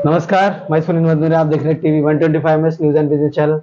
नमस्कार, मैं सुनील मधुरे, आप देख रहे हैं टीवी 125 में न्यूज़ एंड बिजनेस चैनल।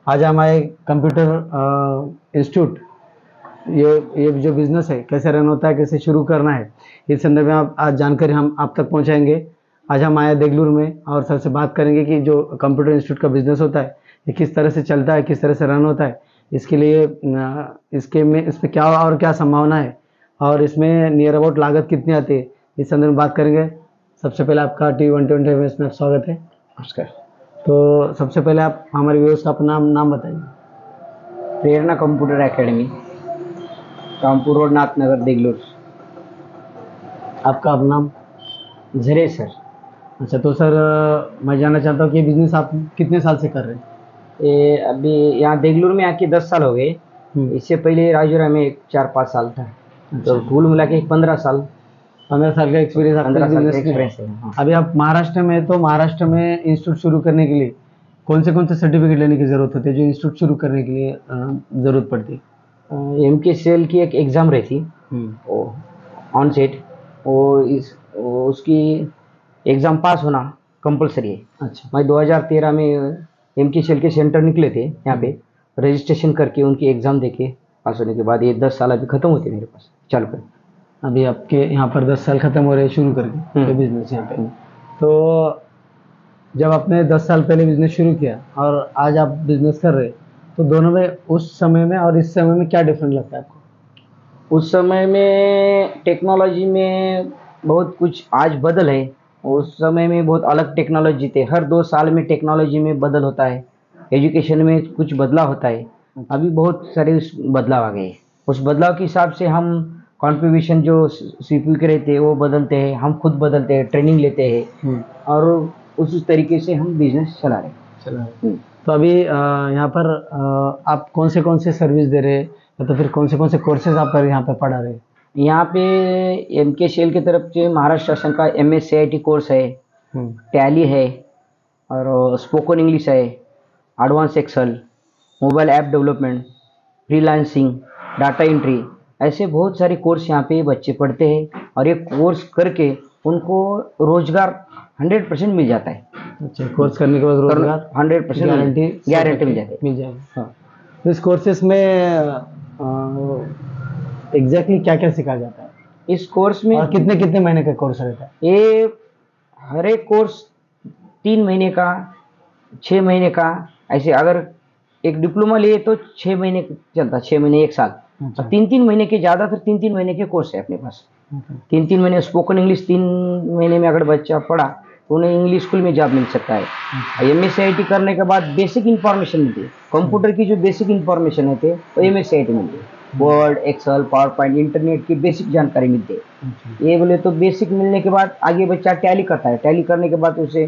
आज हम आए कंप्यूटर इंस्टीट्यूट। ये जो बिजनेस है कैसे रन होता है, कैसे शुरू करना है, इस संदर्भ में आप आज जानकारी हम आप तक पहुंचाएंगे। आज हम आए देगलूर में और सर से बात करेंगे कि जो कंप्यूटर इंस्टीट्यूट का बिजनेस होता है ये किस तरह से चलता है, किस तरह से रन होता है, इसके लिए इसमें क्या और क्या संभावना है और इसमें नियर अबाउट लागत कितनी आती है, इस संदर्भ में बात करेंगे। सबसे पहले आपका टीवी 125 में स्वागत है। नमस्कार। तो सबसे पहले आप हमारे व्यूअर्स का अपना नाम बताइए। Prerna computer academy, Rampur road, Nathnagar, Degloor. आपका अपना नाम? झरे सर। अच्छा, तो सर मैं जानना चाहता हूँ कि बिजनेस आप कितने साल से कर रहे हैं? ये अभी यहाँ देगलूर में आके 10 साल हो गए। इससे पहले राजूरा में 4-5 साल था। तो कुल मिला के 15 साल। 15 साल का एक्सपीरियंस आपका 15 साल का बिजनेस में है। एक्सपीरियंस है। हाँ। अभी आप महाराष्ट्र में, तो महाराष्ट्र में इंस्टीट्यूट शुरू करने के लिए कौन से सर्टिफिकेट लेने की ज़रूरत होती है, जो इंस्टीट्यूट शुरू करने के लिए ज़रूरत पड़ती है? MKCL की एक एग्ज़ाम रही थी, वो ऑन सेट। उसकी एग्ज़ाम पास होना कंपलसरी है। अच्छा। मैं 2013 में MKCL के सेंटर निकले थे यहाँ पे, रजिस्ट्रेशन करके उनकी एग्ज़ाम देके पास होने के बाद ये 10 साल अभी ख़त्म होते मेरे पास चालू कर। अभी आपके यहाँ पर 10 साल ख़त्म हो रहे हैं शुरू करके बिजनेस यहाँ पे। तो जब आपने 10 साल पहले बिजनेस शुरू किया और आज आप बिजनेस कर रहे हैं, तो दोनों में, उस समय में और इस समय में क्या डिफरेंस लगता है आपको? उस समय में टेक्नोलॉजी में बहुत कुछ आज बदल है। उस समय में बहुत अलग टेक्नोलॉजी थे। हर 2 साल में टेक्नोलॉजी में बदल होता है। एजुकेशन में कुछ बदलाव होता है। अभी बहुत सारे बदलाव आ गए। उस बदलाव के हिसाब से हम कॉन्फ़िगरेशन जो CPU के रहते हैं वो बदलते हैं, हम खुद बदलते हैं, ट्रेनिंग लेते हैं और उस तरीके से हम बिजनेस चला रहे हैं। तो अभी यहाँ पर आप कौन से सर्विस दे रहे हैं, या तो फिर कौन से कोर्सेज आप यहाँ पे पढ़ा रहे हैं? यहाँ पे MKCL की तरफ से महाराष्ट्र शासन का MSCIT कोर्स है, टैली है और स्पोकन इंग्लिश है, advance Excel, mobile app development, freelancing, data entry, ऐसे बहुत सारे कोर्स यहाँ पे बच्चे पढ़ते हैं और ये कोर्स करके उनको रोजगार 100% मिल जाता है। अच्छा, कोर्स करने के बाद रोजगार 100% गारंटी मिल जाएगी। हाँ। तो इस कोर्सेस में एग्जैक्टली क्या क्या सिखाया जाता है इस कोर्स में? और कितने कितने महीने का कोर्स रहता है? ये हर एक कोर्स 3 महीने का, 6 महीने का, ऐसे अगर एक डिप्लोमा लिए तो 6 महीने चलता, 6 महीने 1 साल। अच्छा। 3-3 महीने के, ज़्यादातर 3-3 महीने के कोर्स है अपने पास। 3-3 महीने स्पोकन इंग्लिश, 3 महीने में अगर बच्चा पढ़ा तो उन्हें इंग्लिश स्कूल में जॉब मिल सकता है। MSCIT करने के बाद बेसिक इन्फॉर्मेशन मिलती है। कंप्यूटर की जो बेसिक इन्फॉर्मेशन होती है वो MSCIT मिलती है। Word, Excel, PowerPoint, internet की बेसिक जानकारी मिलती है। ये बोले तो बेसिक मिलने के बाद आगे बच्चा टैली करता है। टैली करने के बाद उसे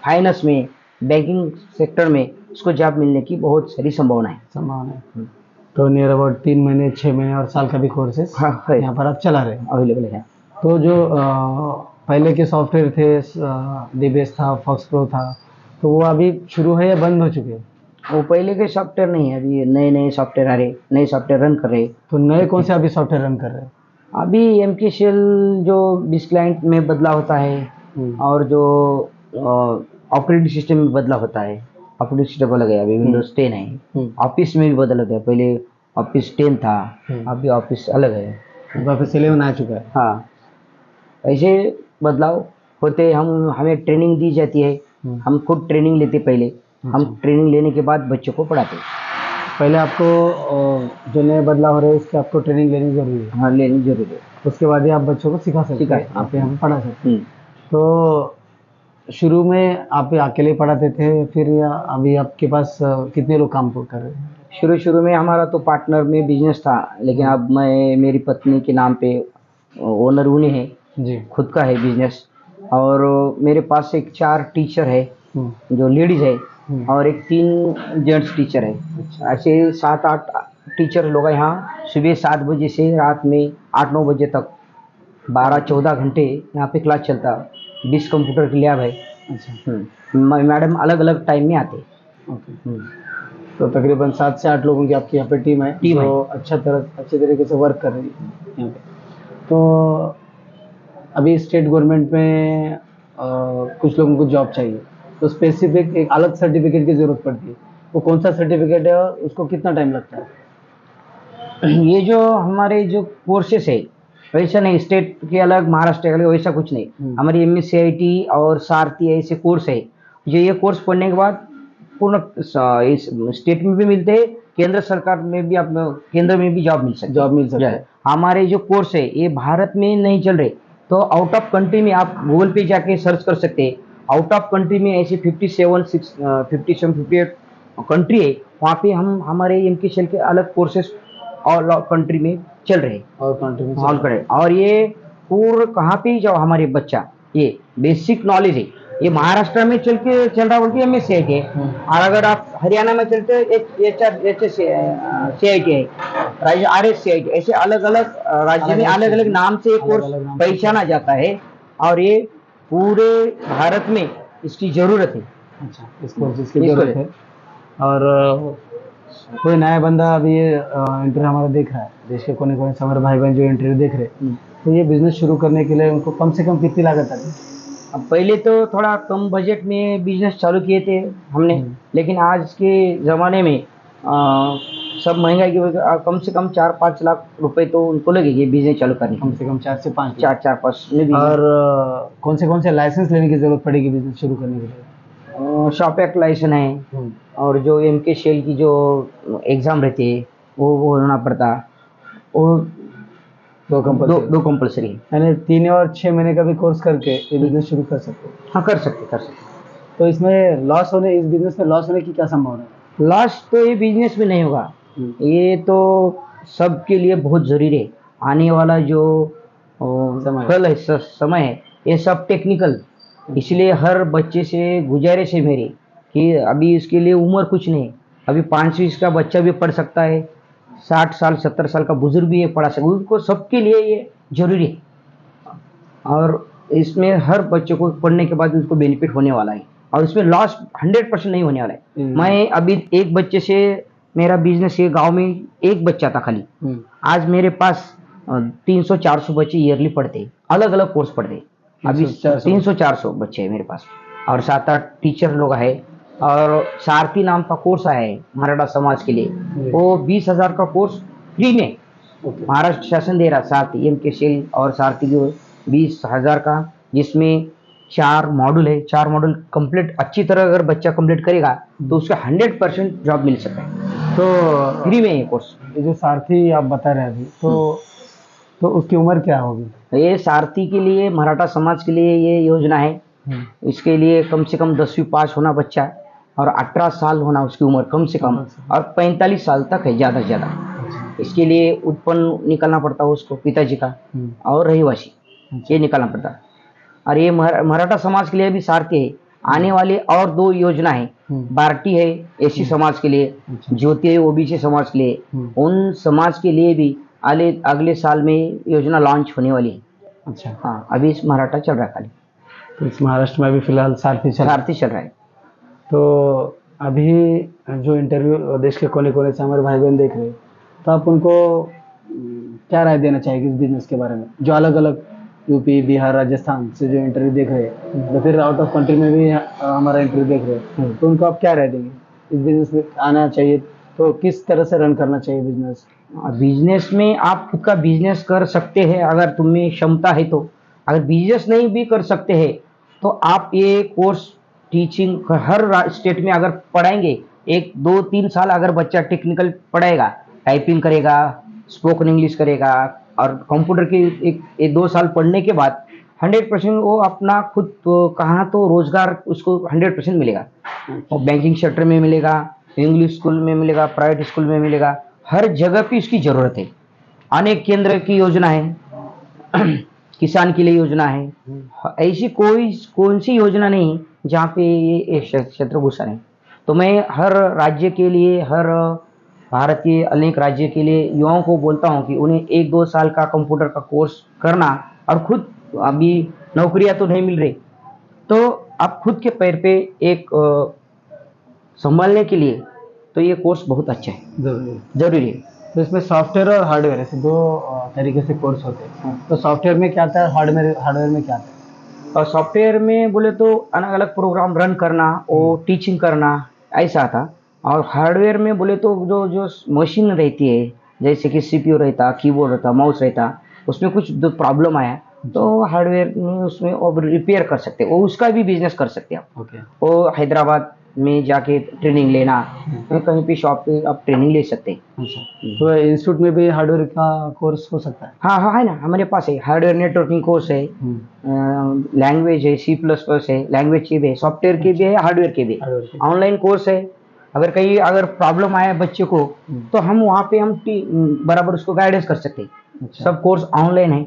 फाइनेंस में, बैंकिंग सेक्टर में उसको जॉब मिलने की बहुत सारी संभावना है। तो नियर अबाउट 3 महीने, 6 महीने और साल का भी कोर्सेस यहाँ पर आप चला रहे हैं, अवेलेबल है। तो जो पहले के सॉफ्टवेयर थे, DBS था, फॉक्स प्रो था, तो वो अभी शुरू है या बंद हो चुके हैं? वो पहले के सॉफ्टवेयर नहीं है, अभी नए सॉफ्टवेयर आ रहे, नए सॉफ्टवेयर रन कर रहे। तो नए कौन से अभी सॉफ्टवेयर रन कर रहे हैं? अभी MKCL जो 20 क्लाइंट में बदलाव होता है और जो ऑपरेटिंग सिस्टम में बदलाव होता है। ऑपरेटिंग सिस्टम अलग है, अभी विंडोज 10 है। ऑफिस में भी बदल होता है, पहले ऑफिस 10 था, अभी ऑफिस अलग है, ऑफिस 11 आ चुका है। हाँ, ऐसे बदलाव होते। हमें ट्रेनिंग दी जाती है, हम खुद ट्रेनिंग लेते। पहले हम ट्रेनिंग लेने के बाद बच्चों को पढ़ाते। पहले आपको जो नए बदलाव हो रहे हैं उसकी आपको ट्रेनिंग लेनी जरूरी है? हाँ, लेनी जरूरी है। उसके बाद ही आप बच्चों को सिखा सकते हैं, आप यहाँ पढ़ा सकते हैं। तो शुरू में आप अकेले पढ़ाते थे, फिर या अभी आपके पास कितने लोग काम कर रहे हैं? शुरू में हमारा तो पार्टनर में बिजनेस था, लेकिन अब मैं मेरी पत्नी के नाम पे ओनर उन्हें है जी, खुद का है बिजनेस। और मेरे पास एक 4 टीचर है जो लेडीज़ है और एक 3 जेंट्स टीचर है। अच्छा। ऐसे 7-8 टीचर लोग हैं यहाँ। सुबह 7 बजे से रात में 8-9 बजे तक 12-14 घंटे यहाँ पे क्लास चलता। 20 कंप्यूटर की लैब है। अच्छा। मैडम अलग अलग टाइम में आते। ओके। तो तकरीबन 7 से 8 लोगों की आपकी यहाँ पे टीम है जो अच्छे तरीके से वर्क कर रही है यहाँ पे। तो अभी स्टेट गवर्नमेंट में कुछ लोगों को जॉब चाहिए, तो स्पेसिफिक एक अलग सर्टिफिकेट की ज़रूरत पड़ती है। वो कौन सा सर्टिफिकेट है और उसको कितना टाइम लगता है? ये जो हमारे जो कोर्सेस है वैसा नहीं, स्टेट के अलग महाराष्ट्र के अलग वैसा कुछ नहीं। हमारी MSCIT और सारथी ऐसे कोर्स है जो ये कोर्स पढ़ने के बाद पूर्ण इस स्टेट में भी मिलते हैं, केंद्र सरकार में भी, आप केंद्र में भी जॉब मिल सकती है। जॉब मिल सकता है। हमारे जो कोर्स है ये भारत में नहीं चल रहे, तो आउट ऑफ कंट्री में आप गूगल पे जाके सर्च कर सकते हैं। आउट ऑफ कंट्री में ऐसे 58 कंट्री है, वहाँ पे हम हमारे MKCL के अलग कोर्सेस ऑल कंट्री में चल रहे हैं। और कंट्री ऑल करे, और ये पूर्ण कहाँ पे ही जाओ हमारे बच्चा, ये बेसिक नॉलेज है। ये महाराष्ट्र में चल रहा बोलती है MSCIT है, और अगर आप हरियाणा में चलते हैं CIT है, RSCIT, ऐसे अलग अलग राज्य में अलग अलग नाम से एक कोर्स पहचाना जाता है, और ये पूरे भारत में इसकी जरूरत है। अच्छा, इस कोर्सेज की जरूरत है। और कोई नया बंदा अभी ये इंटरव्यू हमारा देख रहा है, देश के कोने कोने से हमारे भाई बहन जो इंटरव्यू देख रहे हैं, तो ये बिजनेस शुरू करने के लिए उनको कम से कम कितनी लागत आती है? अब पहले तो थोड़ा कम बजट में बिजनेस चालू किए थे हमने, लेकिन आज के ज़माने में सब महंगाई की वजह कम से कम 4-5 लाख रुपए तो उनको लगेंगे बिजनेस चालू करने कम से कम 4 से 5 4-5 में। और कौन से लाइसेंस लेने की जरूरत पड़ेगी बिजनेस शुरू करने के लिए? शॉप एक्ट लाइसेंस है, और जो MKCL की जो एग्ज़ाम रहती है वो होना पड़ता, वो दो कंपल्सरी है। यानी 3 और 6 महीने का भी कोर्स करके ये बिजनेस शुरू कर सकते हो? हाँ, कर सकते। तो इसमें इस बिजनेस में लॉस होने की क्या संभावना है? लॉस तो ये बिजनेस में नहीं होगा, ये तो सबके लिए बहुत ज़रूरी है। आने वाला जो कल है, समय है, ये सब टेक्निकल, इसलिए हर बच्चे से गुजारिश है मेरी कि अभी इसके लिए उम्र कुछ नहीं, अभी 5वीं का बच्चा भी पढ़ सकता है, 60 साल 70 साल का बुजुर्ग भी ये पढ़ा सकता है, उनको सबके लिए ये जरूरी है। और इसमें हर बच्चे को पढ़ने के बाद उसको बेनिफिट होने वाला है, और इसमें लॉस 100% नहीं होने वाला है। मैं अभी एक बच्चे से, मेरा बिजनेस ये गांव में एक बच्चा था खाली, आज मेरे पास 300-400 बच्चे ईयरली पढ़ते, अलग अलग कोर्स पढ़ते। अभी 300-400 बच्चे हैं मेरे पास, और 7-8 टीचर लोग है। और सारथी नाम का कोर्स आया है मराठा समाज के लिए, वो 20,000 का कोर्स फ्री में महाराष्ट्र शासन दे रहा, सारथी MKCL और सारथी जो 20,000 का, जिसमें 4 मॉड्यूल है। 4 मॉड्यूल कंप्लीट अच्छी तरह अगर बच्चा कंप्लीट करेगा तो उसका 100% जॉब मिल सकता है, तो फ्री में ये कोर्स। ये जो सारथी आप बता रहे हैं अभी, तो उसकी उम्र क्या होगी? ये सारथी के लिए, मराठा समाज के लिए ये योजना है। इसके लिए कम से कम 10वीं पास होना बच्चा, और 18 साल होना उसकी उम्र कम से कम, और 45 साल तक है ज़्यादा से ज़्यादा। इसके लिए उत्पन्न निकालना पड़ता है उसको, पिताजी का और रहिवासी, ये निकालना पड़ता है। और ये मराठा समाज के लिए भी सारथी है। आने वाले और 2 योजना है, बार्टी है SC समाज के लिए, ज्योति है OBC समाज के लिए, उन समाज के लिए भी अगले साल में योजना लॉन्च होने वाली है। अच्छा, हाँ, अभी इस मराठा चल रहा है खाली, तो इस महाराष्ट्र में अभी फिलहाल सारथी चल रहा है। तो अभी जो इंटरव्यू देश के कोने कोने से हमारे भाई बहन देख रहे हैं, तो आप उनको क्या राय देना चाहेंगे इस बिजनेस के बारे में, जो अलग अलग यूपी, बिहार, राजस्थान से जो इंटरव्यू देख रहे हैं, तो फिर आउट ऑफ कंट्री में भी हमारा इंटरव्यू देख रहे हैं, तो उनको आप क्या राय देंगे? इस बिजनेस में आना चाहिए तो किस तरह से रन करना चाहिए बिजनेस? बिजनेस में आप खुद का बिजनेस कर सकते हैं अगर तुम्हें क्षमता है तो। अगर बिजनेस नहीं भी कर सकते हैं तो आप ये कोर्स टीचिंग हर स्टेट में अगर पढ़ाएंगे, 1-2-3 साल अगर बच्चा टेक्निकल पढ़ाएगा, टाइपिंग करेगा, स्पोकन इंग्लिश करेगा, और कंप्यूटर के 1-2 साल पढ़ने के बाद 100% वो अपना खुद कहाँ तो रोजगार उसको 100% मिलेगा। और बैंकिंग सेक्टर में मिलेगा, इंग्लिश स्कूल में मिलेगा, प्राइवेट स्कूल में मिलेगा, हर जगह पे इसकी ज़रूरत है। अनेक केंद्र की योजना है, किसान के लिए योजना है, ऐसी कौन सी योजना नहीं जहाँ पे ये क्षेत्र घुसा नहीं। तो मैं हर राज्य के लिए, हर भारत के अनेक राज्य के लिए युवाओं को बोलता हूँ कि उन्हें 1-2 साल का कंप्यूटर का कोर्स करना, और खुद अभी नौकरियाँ तो नहीं मिल रही, तो आप खुद के पैर पे एक संभालने के लिए तो ये कोर्स बहुत अच्छा है, जरूरी है। तो इसमें सॉफ्टवेयर और हार्डवेयर ऐसे 2 तरीके से कोर्स होते हैं। तो सॉफ्टवेयर में क्या आता है, हार्डवेयर में क्या आता है? और सॉफ्टवेयर में बोले तो अलग अलग प्रोग्राम रन करना और टीचिंग करना ऐसा था। और हार्डवेयर में बोले तो जो जो मशीन रहती है, जैसे कि सीपीयू रहता, कीबोर्ड रहता, माउस रहता, उसमें कुछ जो प्रॉब्लम आया तो हार्डवेयर में उसमें अब रिपेयर कर सकते हैं, वो उसका भी बिजनेस कर सकते हैं आप। ओके। वो हैदराबाद में जाके ट्रेनिंग लेना, कहीं पे शॉप पे आप ट्रेनिंग ले सकते हैं। अच्छा, तो इंस्टीट्यूट में भी हार्डवेयर का कोर्स हो सकता है? हाँ हाँ है ना, हमारे पास है हार्डवेयर नेटवर्किंग कोर्स है, लैंग्वेज है, C++ है, लैंग्वेज के भी है, सॉफ्टवेयर के भी है, हार्डवेयर के भी है, हार्डवेयर के। ऑनलाइन कोर्स है। अगर प्रॉब्लम आया बच्चे को तो हम वहाँ पे बराबर उसको गाइडेंस कर सकते हैं। अच्छा। सब कोर्स ऑनलाइन है,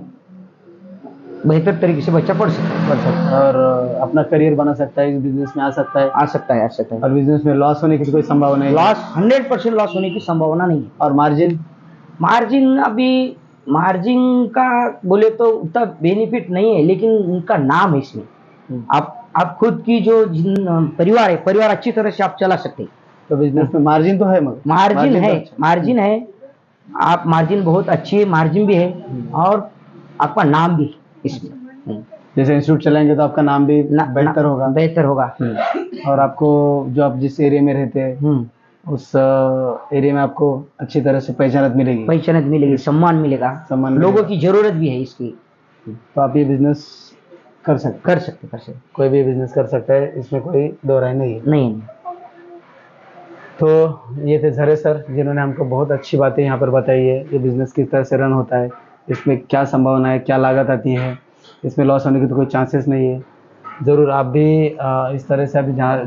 बेहतर तरीके से बच्चा पढ़ सकता है। कर सकता है और अपना करियर बना सकता है, इस बिजनेस में आ सकता है। आ सकता है, आ सकता है। और बिजनेस में लॉस होने की तो कोई संभावना नहीं है? लॉस 100% लॉस होने की संभावना नहीं है। और मार्जिन? मार्जिन का बोले तो उतना बेनिफिट नहीं है, लेकिन उनका नाम है इसमें। आप खुद की जो परिवार है, परिवार अच्छी तरह से आप चला सकते हैं। तो बिजनेस में मार्जिन तो है, मगर मार्जिन है, तो अच्छा। मार्जिन है। आप मार्जिन बहुत अच्छी है, मार्जिन भी है और आपका नाम भी इसमें। जैसे इंस्टीट्यूट चलाएंगे तो आपका नाम भी बेहतर होगा। बेहतर होगा। और आपको जो आप जिस एरिया में रहते हैं उस एरिया में आपको अच्छी तरह से पहचानत मिलेगी। पहचानत मिलेगी, सम्मान मिलेगा, सम्मान लोगों मिलेगा। की जरूरत भी है इसकी। तो आप ये बिजनेस कर सकते कर सकते। कोई भी बिजनेस कर सकता है, इसमें कोई दो राय नहीं है। नहीं। तो ये थे झरे सर, जिन्होंने हमको बहुत अच्छी बातें यहाँ पर बताई है। ये बिज़नेस किस तरह से रन होता है, इसमें क्या संभावना है, क्या लागत आती है, इसमें लॉस होने की तो कोई चांसेस नहीं है। ज़रूर आप भी इस तरह से अभी जहाँ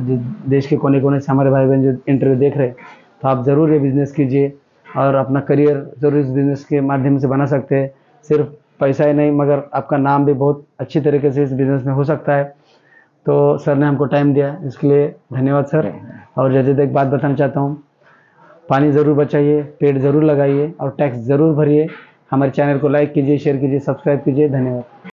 देश के कोने कोने से हमारे भाई बहन जो इंटरव्यू देख रहे हैं, तो आप ज़रूर ये बिज़नेस कीजिए और अपना करियर ज़रूर इस बिज़नेस के माध्यम से बना सकते हैं। सिर्फ पैसा ही नहीं, मगर आपका नाम भी बहुत अच्छी तरीके से इस बिज़नेस में हो सकता है। तो सर ने हमको टाइम दिया, इसके लिए धन्यवाद सर। और जैसे एक बात बताना चाहता हूँ, पानी ज़रूर बचाइए, पेड़ ज़रूर लगाइए और टैक्स ज़रूर भरिए। हमारे चैनल को लाइक कीजिए, शेयर कीजिए, सब्सक्राइब कीजिए। धन्यवाद।